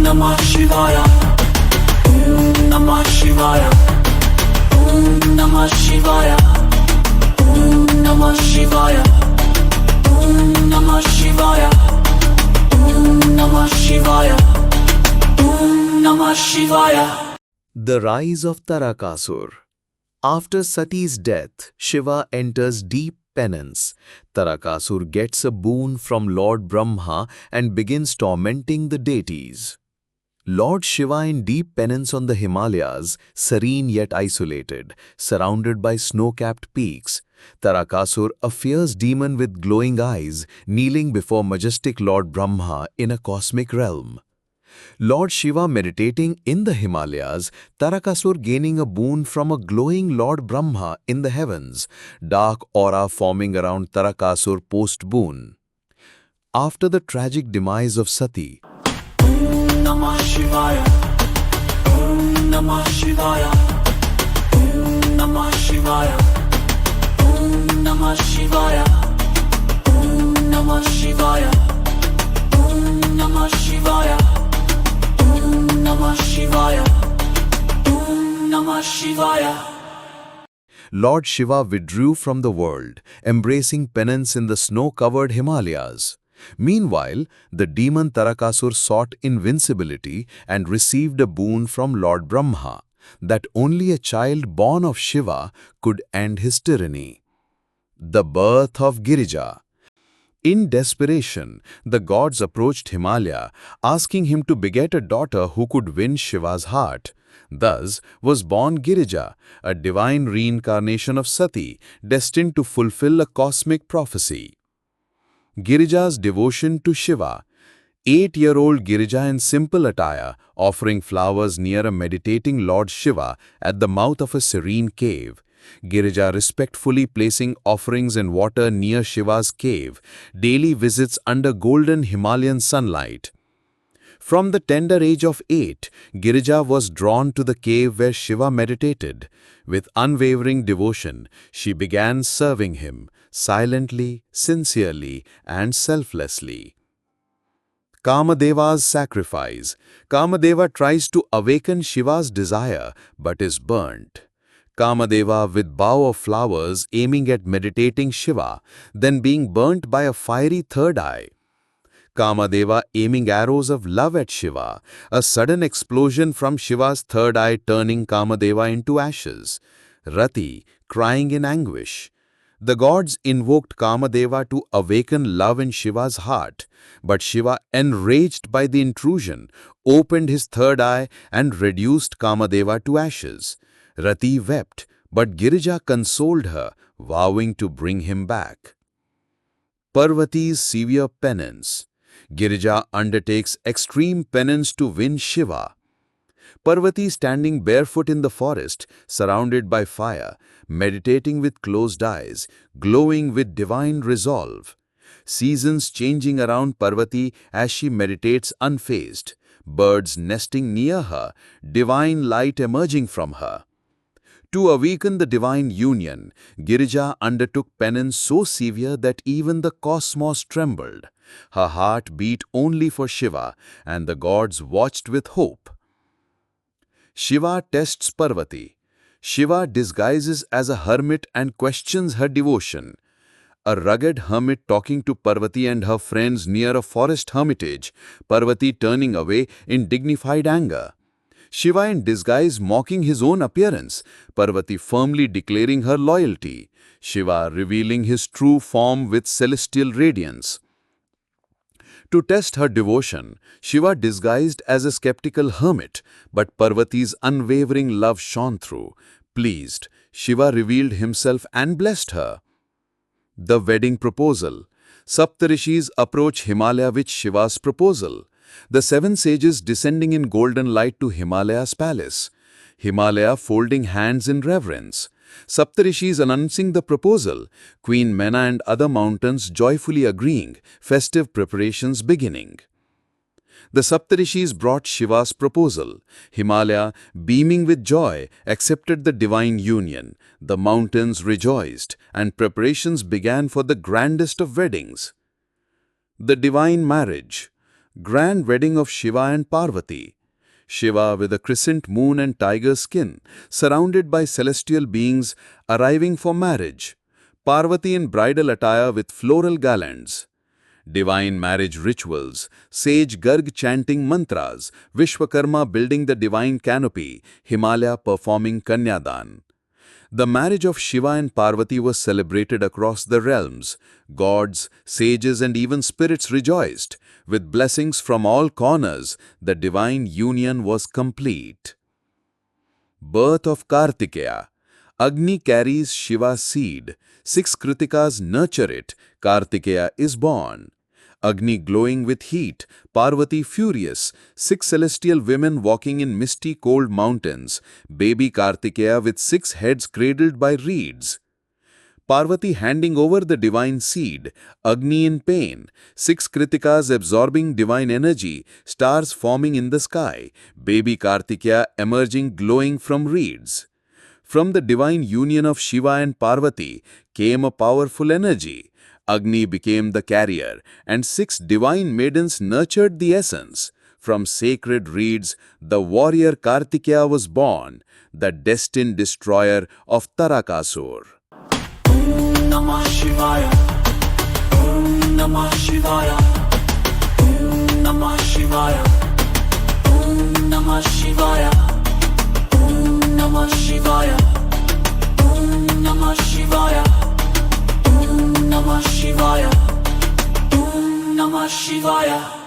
Namah Shivaya. Om Namah Shivaya. Om Namah Shivaya. Om Namah Shivaya. Om Namah Shivaya. Om Namah Shivaya. Om Namah Shivaya. The rise of Tarakasur. After Sati's death, Shiva enters deep penance. Tarakasur gets a boon from Lord Brahma and begins tormenting the deities. Lord Shiva in deep penance on the Himalayas, serene yet isolated, surrounded by snow-capped peaks. Tarakasur, a fierce demon with glowing eyes, kneeling before majestic Lord Brahma in a cosmic realm. Lord Shiva meditating in the Himalayas, Tarakasur gaining a boon from a glowing Lord Brahma in the heavens, dark aura forming around Tarakasur post-boon. After the tragic demise of Sati, Om Namah Shivaya. Om Namah Shivaya. Om Namah Shivaya. Om Namah Shivaya. Om Namah Shivaya. Om Namah Shivaya. Om Namah Shivaya. Om Namah Shivaya. Lord Shiva withdrew from the world, embracing penance in the snow-covered Himalayas. Meanwhile, the demon Tarakasur sought invincibility and received a boon from Lord Brahma, that only a child born of Shiva could end his tyranny. The birth of Girija. In desperation, the gods approached Himalaya, asking him to beget a daughter who could win Shiva's heart. Thus was born Girija, a divine reincarnation of Sati, destined to fulfill a cosmic prophecy. Girija's devotion to Shiva. 8-year-old Girija in simple attire, offering flowers near a meditating Lord Shiva at the mouth of a serene cave. Girija respectfully placing offerings and water near Shiva's cave, daily visits under golden Himalayan sunlight. From the tender age of 8, Girija was drawn to the cave where Shiva meditated. With unwavering devotion, she began serving him, silently, sincerely, and selflessly. Kamadeva's sacrifice. Kamadeva tries to awaken Shiva's desire, but is burnt. Kamadeva with bow of flowers aiming at meditating Shiva, then being burnt by a fiery third eye. Kamadeva aiming arrows of love at Shiva, a sudden explosion from Shiva's third eye turning Kamadeva into ashes. Rati crying in anguish. The gods invoked Kamadeva to awaken love in Shiva's heart, but Shiva, enraged by the intrusion, opened his third eye and reduced Kamadeva to ashes. Rati wept, but Girija consoled her, vowing to bring him back. Parvati's severe penance. Girija undertakes extreme penance to win Shiva. Parvati standing barefoot in the forest, surrounded by fire, meditating with closed eyes, glowing with divine resolve. Seasons changing around Parvati as she meditates unfazed, birds nesting near her, divine light emerging from her. To awaken the divine union, Girija undertook penance so severe that even the cosmos trembled. Her heart beat only for Shiva, and the gods watched with hope. Shiva tests Parvati. Shiva disguises as a hermit and questions her devotion. A rugged hermit talking to Parvati and her friends near a forest hermitage, Parvati turning away in dignified anger. Shiva in disguise mocking his own appearance, Parvati firmly declaring her loyalty, Shiva revealing his true form with celestial radiance. To test her devotion, Shiva disguised as a skeptical hermit, but Parvati's unwavering love shone through. Pleased, Shiva revealed himself and blessed her. The wedding proposal. Saptarishis approach Himalaya with Shiva's proposal. The 7 sages descending in golden light to Himalaya's palace. Himalaya folding hands in reverence. Saptarishis announcing the proposal. Queen Mena and other mountains joyfully agreeing, festive preparations beginning. The Saptarishis brought Shiva's proposal. Himalaya, beaming with joy, accepted the divine union. The mountains rejoiced, and preparations began for the grandest of weddings. The divine marriage. Grand wedding of Shiva and Parvati. Shiva with a crescent moon and tiger skin, surrounded by celestial beings arriving for marriage. Parvati in bridal attire with floral garlands. Divine marriage rituals, sage Garg chanting mantras, Vishwakarma building the divine canopy, Himalaya performing Kanyadan. The marriage of Shiva and Parvati was celebrated across the realms. Gods, sages and even spirits rejoiced. With blessings from all corners, the divine union was complete. Birth of Kartikeya. Agni carries Shiva's seed. 6 Kritikas nurture it. Kartikeya is born. Agni glowing with heat, Parvati furious, 6 celestial women walking in misty cold mountains, baby Kartikeya with 6 heads cradled by reeds. Parvati handing over the divine seed, Agni in pain, 6 Kritikas absorbing divine energy, stars forming in the sky, baby Kartikeya emerging glowing from reeds. From the divine union of Shiva and Parvati came a powerful energy. Agni became the carrier, and 6 divine maidens nurtured the essence. From sacred reeds, the warrior Kartikeya was born, the destined destroyer of Tarakasur. Om Namah Shivaya. Om Namah Shivaya. Om Namah Shivaya. Om Namah Shivaya. Om Namah Shivaya. Om Namah Shivaya. Om Namah Shivaya. Om Namah Shivaya.